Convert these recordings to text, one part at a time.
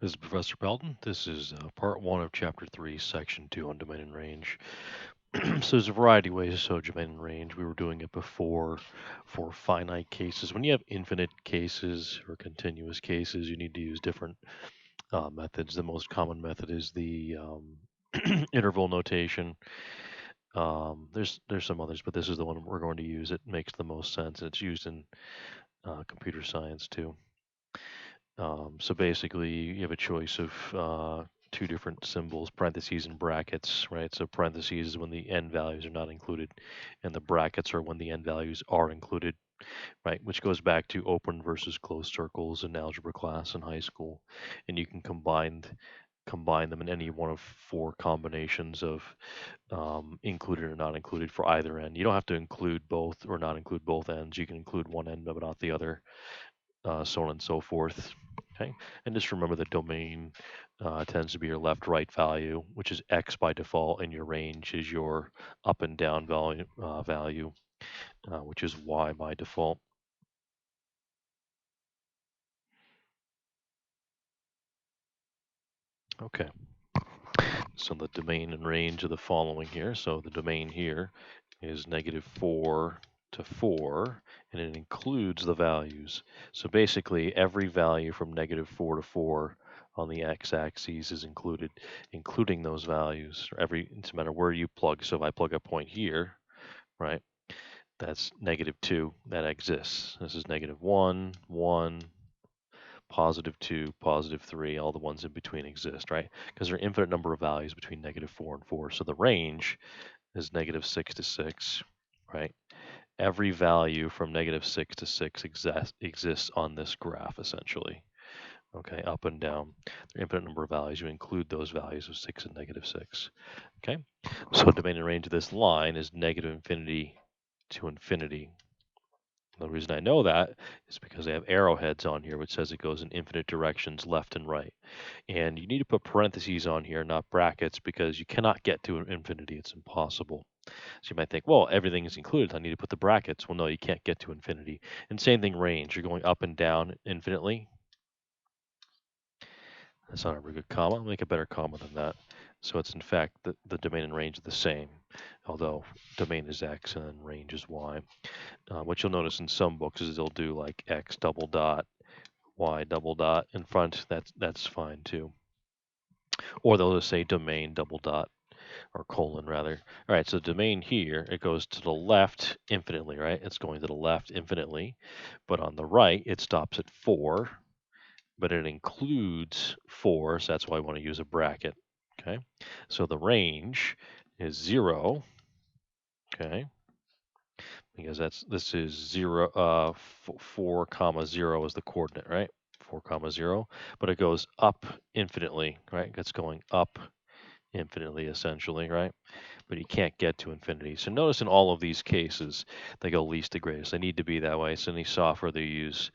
This is Professor Belton. This is part 1 of Chapter 3, Section 2 on domain and range. So there's a variety of ways to show domain and range. We were doing it before for finite cases. When you have infinite cases or continuous cases, you need to use different methods. The most common method is the interval notation. There's some others, but this is the one we're going to use. It makes the most sense. It's used in computer science too. So basically, you have a choice of two different symbols, parentheses and brackets, right? So parentheses is when the end values are not included, and the brackets are when the end values are included, right? Which goes back to open versus closed circles in algebra class in high school, and you can combine them in any one of four combinations of included or not included for either end. You don't have to include both or not include both ends. You can include one end but not the other, so on and so forth. Okay, and just remember the domain tends to be your left-right value, which is x by default, and your range is your up and down value, which is y by default. Okay, so the domain and range are the following here. So the domain here is -4 to 4, and it includes the values. So basically, every value from -4 to 4 on the x-axis is included, including those values. It doesn't matter where you plug. So if I plug a point here, right, that's -2, that exists. This is -1, 1, +2, +3, all the ones in between exist, right? Because there are infinite number of values between -4 and 4. So the range is -6 to 6, right? Every value from -6 to 6 exists on this graph, essentially. Okay, up and down. There are infinite number of values. You include those values of 6 and -6. Okay, so domain and range of this line is -infinity to infinity. The reason I know that is because I have arrowheads on here, which says it goes in infinite directions left and right. And you need to put parentheses on here, not brackets, because you cannot get to infinity. It's impossible. So you might think, well, everything is included. I need to put the brackets. Well, no, you can't get to infinity. And same thing, range. You're going up and down infinitely. That's not a very good comma. I'll make a better comma than that. So it's in fact the domain and range are the same, although domain is x and then range is y. What you'll notice in some books is they'll do like x double dot, y double dot in front. That's fine too. Or they'll just say domain double dot or colon rather. All right, so domain here, it goes to the left infinitely, right? It's going to the left infinitely, but on the right, it stops at 4, but it includes 4, so that's why I want to use a bracket, okay? So the range is 0, okay? Because this is 0, 4 comma 0 is the coordinate, right? 4 comma 0, but it goes up infinitely, right? It's going up infinitely essentially, right? But you can't get to infinity. So notice in all of these cases, they go least to greatest. They need to be that way. So any software they use,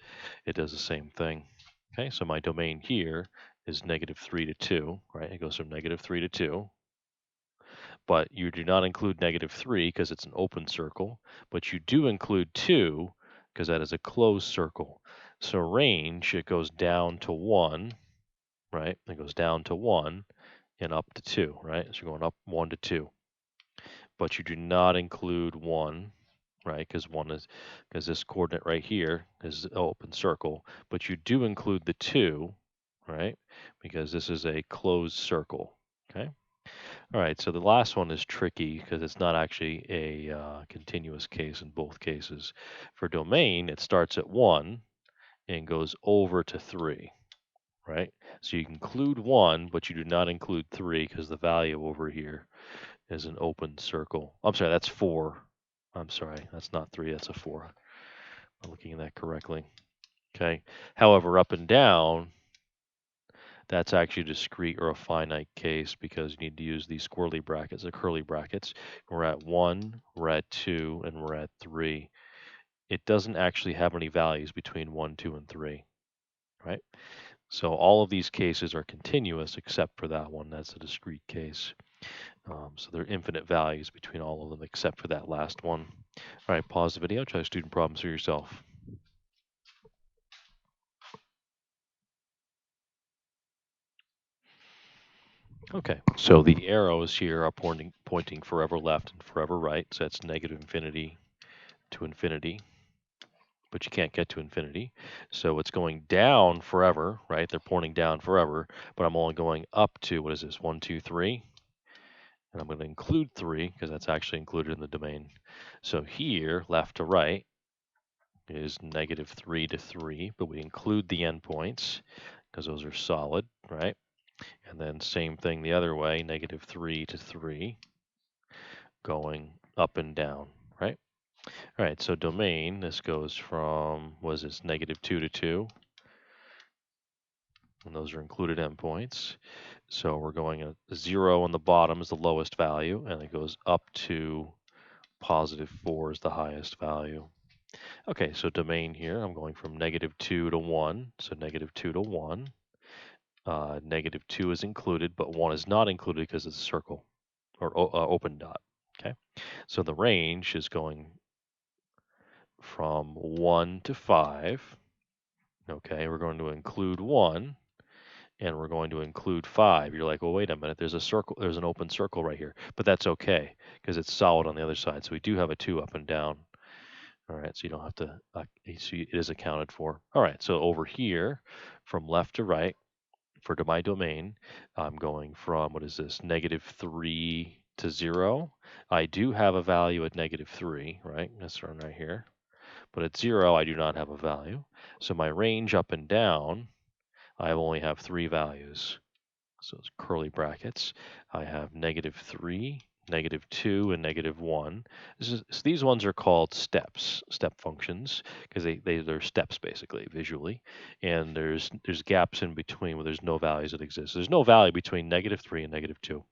it does the same thing. Okay, so my domain here is -3 to 2, right? It goes from -3 to 2. But you do not include -3 because it's an open circle, but you do include 2 because that is a closed circle. So range, it goes down to 1, right? It goes down to 1 and up to 2, right? So you're going up 1 to 2. But you do not include 1, right? Because this coordinate right here is an open circle, but you do include the 2, right? Because this is a closed circle, okay? All right, so the last one is tricky because it's not actually a continuous case in both cases. For domain, it starts at 1 and goes over to 3, right? So you include 1, but you do not include 3 because the value over here is an open circle. I'm sorry, that's 4. I'm sorry, that's not 3, that's a 4. I'm looking at that correctly. Okay. However, up and down, that's actually discrete or a finite case because you need to use these squirrely brackets, the curly brackets. We're at 1, we're at 2, and we're at 3. It doesn't actually have any values between 1, 2, and 3, right? So all of these cases are continuous except for that one. That's a discrete case. So there are infinite values between all of them except for that last one. All right, pause the video, try student problems for yourself. Okay, so the arrows here are pointing forever left and forever right, so that's negative infinity to infinity, but you can't get to infinity. So it's going down forever, right? They're pointing down forever, but I'm only going up to, what is this, 1, 2, 3? And I'm going to include 3 because that's actually included in the domain. So here, left to right, is negative 3 to 3, but we include the endpoints because those are solid, right? And then same thing the other way, negative 3 to 3, going up and down, right? All right, so domain, this goes from, what is this, negative 2 to 2, and those are included endpoints. So we're going at 0 on the bottom is the lowest value, and it goes up to positive 4 is the highest value. Okay, so domain here, I'm going from negative 2 to 1, so negative 2 to 1. Negative 2 is included, but 1 is not included because it's a circle or open dot. Okay, so the range is going from 1 to 5. Okay, we're going to include 1 and we're going to include 5. You're like, well, wait a minute, there's a circle, there's an open circle right here, but that's okay because it's solid on the other side. So we do have a 2 up and down. All right, so you don't have to, so it is accounted for. All right, so over here, from left to right, for my domain, I'm going from, what is this, negative 3 to 0. I do have a value at negative 3, right? That's one right here. But at 0, I do not have a value. So my range up and down, I only have 3 values. So it's curly brackets. I have negative 3, negative 2, and negative 1. So these ones are called steps, step functions, because they're steps basically, visually. And there's gaps in between where there's no values that exist. There's no value between negative 3 and negative 2.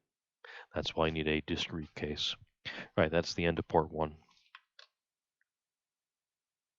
That's why I need a discrete case. All right, that's the end of part 1.